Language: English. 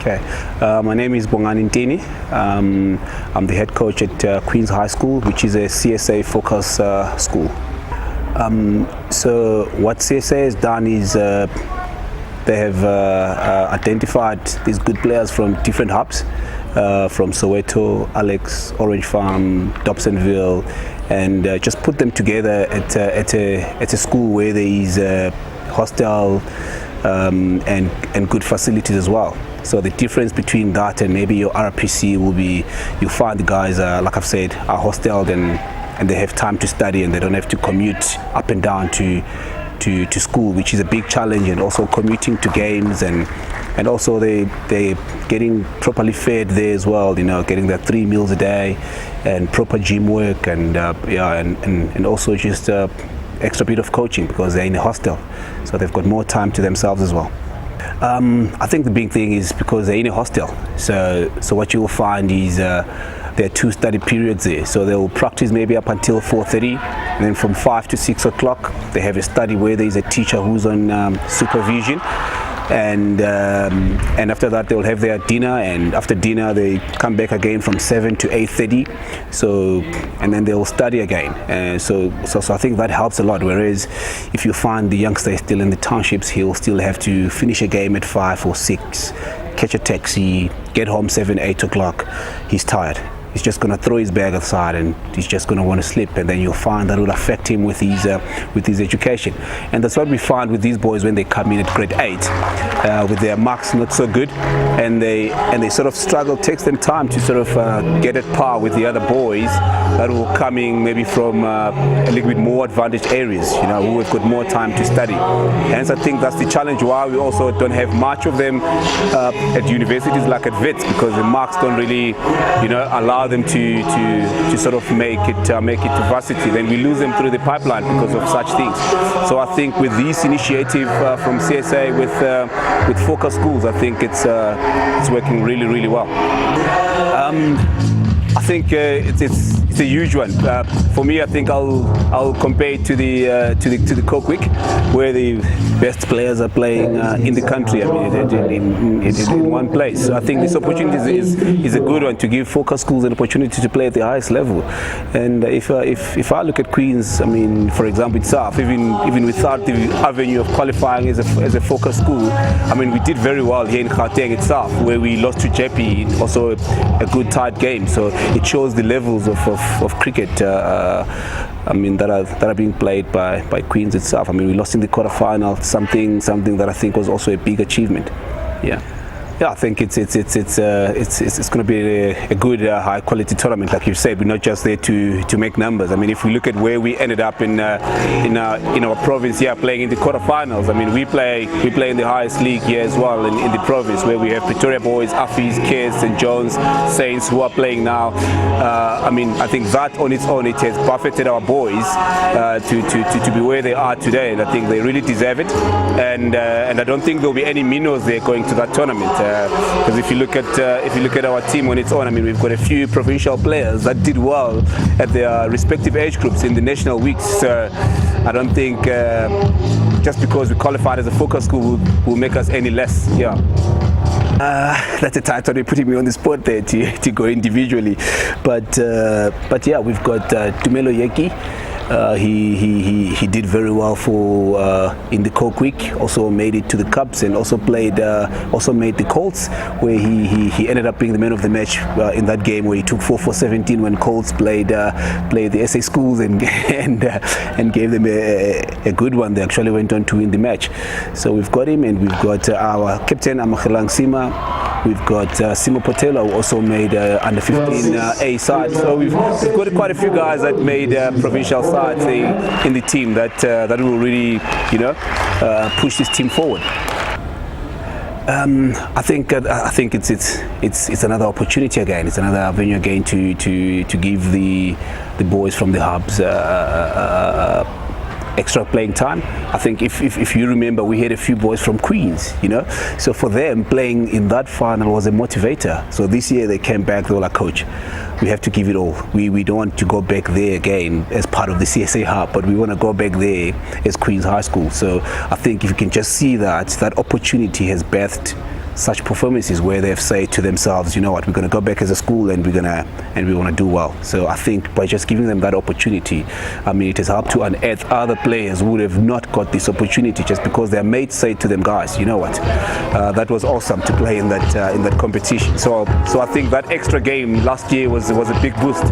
Okay, my name is Bongani Ntini. I'm the head coach at Queen's High School, which is a CSA focus school. So what CSA has done is they have identified these good players from different hubs, from Soweto, Alex, Orange Farm, Dobsonville, and just put them together at a school where there is hostel and good facilities as well. So the difference between that and maybe your RPC will be, you find the guys, like I've said, are hosteled and they have time to study and they don't have to commute up and down to school, which is a big challenge, and also commuting to games, and also they're getting properly fed there as well, getting their 3 meals a day and proper gym work, and and also just extra bit of coaching because they're in a hostel, so they've got more time to themselves as well. I think the big thing is because they're in a hostel, so what you will find is there are 2 study periods there, so they will practice maybe up until 4:30, and then from 5 to 6 o'clock they have a study where there is a teacher who's on supervision, and after that they'll have their dinner, and after dinner they come back again from 7 to 8:30, so and then they'll study again, so I think that helps a lot. Whereas if you find the youngster is still in the townships, he'll still have to finish a game at 5 or 6, catch a taxi, get home 7, 8 o'clock, he's tired. He's just going to throw his bag aside and he's just going to want to sleep, and then you'll find that will affect him with his education. And that's what we find with these boys when they come in at grade 8, with their marks not so good, and they sort of struggle. It takes them time to sort of get at par with the other boys that will coming maybe from a little bit more advantaged areas, who have got more time to study. Hence, I think that's the challenge why we also don't have much of them at universities like at Wits, because the marks don't really, allow them to sort of make it to varsity. Then we lose them through the pipeline because of such things. So I think with this initiative from CSA with focus schools, I think it's working really, really well. I think it's a huge one. For me, I think I'll compare it to the Coke-Week, where the best players are playing in the country. I mean, in one place. So I think this opportunity is a good one to give focus schools an opportunity to play at the highest level. And if I look at Queens, I mean, for example, itself, even without the avenue of qualifying as a focus school, I mean, we did very well here in Gauteng itself, where we lost to Jeppe, also a good tight game. So it shows the levels of cricket, I mean, that are being played by Queens itself. I mean, we lost in the quarterfinal, something that I think was also a big achievement. Yeah, I think it's going to be a good high quality tournament. Like you said, we're not just there to make numbers. I mean, if we look at where we ended up in our province here, playing in the quarterfinals, I mean, we play in the highest league here as well in the province, where we have Pretoria Boys, Affis, Cares, St. John's, Saints, who are playing now. I mean, I think that on its own, it has buffeted our boys to be where they are today, and I think they really deserve it. And I don't think there'll be any minnows there going to that tournament. Because if you look at our team on its own, I mean, we've got a few provincial players that did well at their respective age groups in the national weeks. So I don't think just because we qualified as a focus school will make us any less. Yeah. That's a title. They're putting me on the spot there to go individually, but yeah, we've got Tumelo Yeki. He did very well for in the Coke-Week, also made it to the Cups, and also made the Colts, where he ended up being the man of the match in that game, where he took 4 for 17 when Colts played the SA schools and gave them a good one. They actually went on to win the match. So we've got him, and we've got our captain Amakelang Sima. We've got Simo Potelo, who also made under 15 A side. So we've got quite a few guys that made provincial sides in the team that will really push this team forward. I think it's another opportunity again. It's another avenue again to give the boys from the hubs extra playing time. I think if you remember, we had a few boys from Queens, so for them playing in that final was a motivator. So this year they came back, they were like, coach, we have to give it all. We don't want to go back there again as part of the CSA hub, but we want to go back there as Queens High School. So I think if you can just see that opportunity has birthed such performances where they've said to themselves, you know what, we're going to go back as a school and we want to do well. So I think by just giving them that opportunity, I mean, it has helped to unearth other players who would have not got this opportunity just because their mates say to them, guys, you know what, that was awesome to play in that competition. So I think that extra game last year was a big boost.